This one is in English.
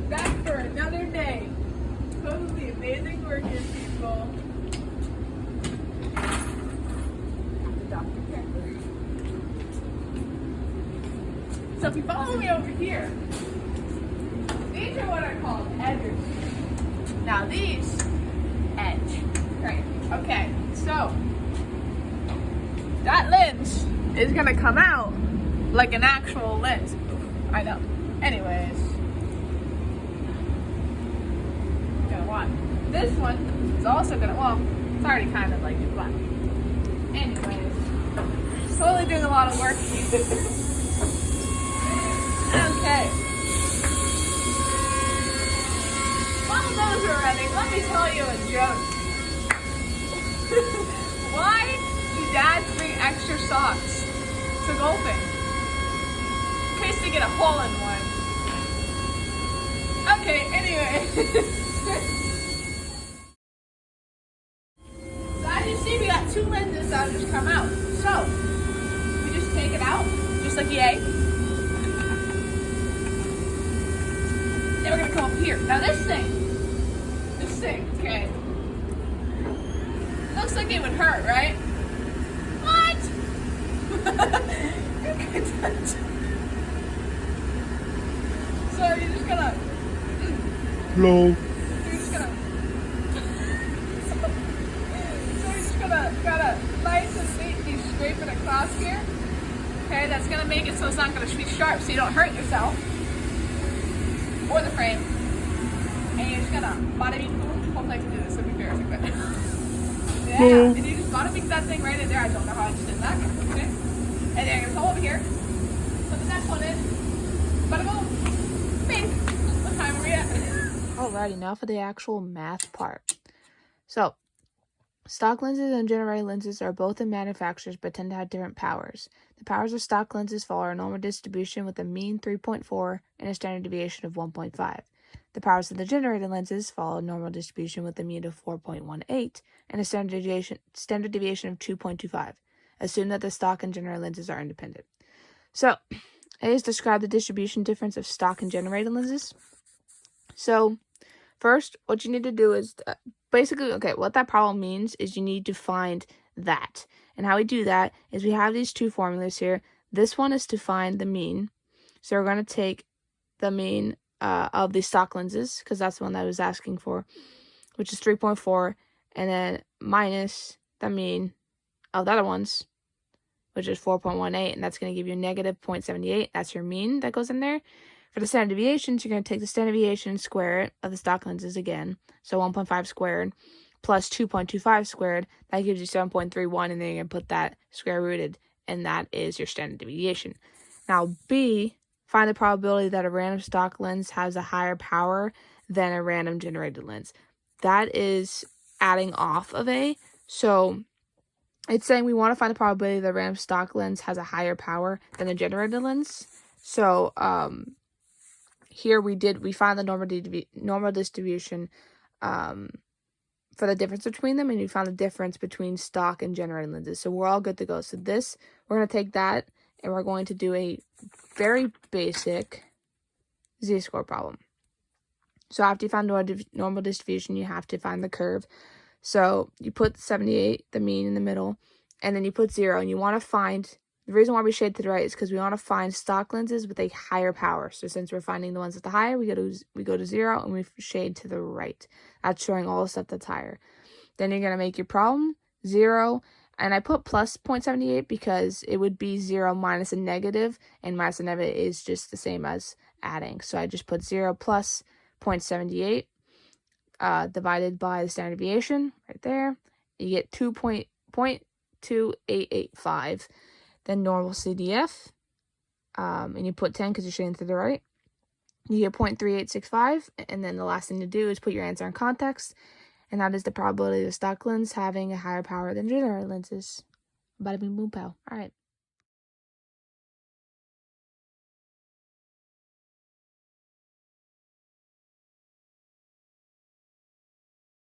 Back for another day. Totally amazing work here, people. Dr. Pepper. So if you follow me over here, these are what I call edges. Now these, edge. Right. Okay, so that lens is gonna come out like an actual lens. I know. Anyways. Gonna watch. This one is also gonna, well, it's already kind of like it, but anyways. Totally doing a lot of work. Okay. While those are running, let me tell you a joke. Why do dads bring extra socks to golfing? In case they get a hole in one. Okay, anyway. So as you see, we got two lenses that just come out. So, we just take it out, just like yay. Then we're gonna come up here. Now this thing, okay. Looks like it would hurt, right? What? So you're just gonna. Hello. Gotta nice and neatly scrape it across here. Okay, that's gonna make it so it's not gonna be sharp, so you don't hurt yourself or the frame. And you're just gonna bada bing boom. Hopefully I can do this. It'll be embarrassing, but yeah. And you just bada bing that thing right in there. I don't know how I just did that. Okay. And then you're gonna come over here, put the next one in. Bada boom. Bing. What time are we at? Alrighty, now for the actual math part. So, stock lenses and generated lenses are both in manufacturers but tend to have different powers. The powers of stock lenses follow a normal distribution with a mean 3.4 and a standard deviation of 1.5. The powers of the generated lenses follow a normal distribution with a mean of 4.18 and a standard deviation of 2.25. Assume that the stock and generated lenses are independent. So, A is describe the distribution difference of stock and generated lenses. So, first, what you need to do is basically, okay, what that problem means is you need to find that. And how we do that is we have these two formulas here. This one is to find the mean. So we're going to take the mean of the stock lenses, because that's the one that I was asking for, which is 3.4, and then minus the mean of the other ones, which is 4.18, and that's going to give you a negative 0.78. That's your mean that goes in there. For the standard deviations, you're going to take the standard deviation and square it of the stock lenses again. So 1.5 squared plus 2.25 squared, that gives you 7.31, and then you're going to put that square rooted, and that is your standard deviation. Now, B, find the probability that a random stock lens has a higher power than a random generated lens. That is adding off of A. So it's saying we want to find the probability that a random stock lens has a higher power than a generated lens. So, here we found the normal distribution for the difference between them, and we found the difference between stock and generated lenses. So we're all good to go. So this, we're going to take that, and we're going to do a very basic z-score problem. So after you find normal distribution, you have to find the curve. So you put 78, the mean, in the middle, and then you put 0, and you want to find. The reason why we shade to the right is because we want to find stock lenses with a higher power. So since we're finding the ones with the higher, we go to 0 and we shade to the right. That's showing all the stuff that's higher. Then you're going to make your problem 0. And I put plus 0.78 because it would be 0 minus a negative. And minus a negative is just the same as adding. So I just put 0 plus 0.78 divided by the standard deviation right there. You get 2.2885. Then normal CDF, and you put 10 because you're shading to the right. You get 0.3865, and then the last thing to do is put your answer in context, and that is the probability of the stock lens having a higher power than generated lenses. Bada bing boom pow. All right.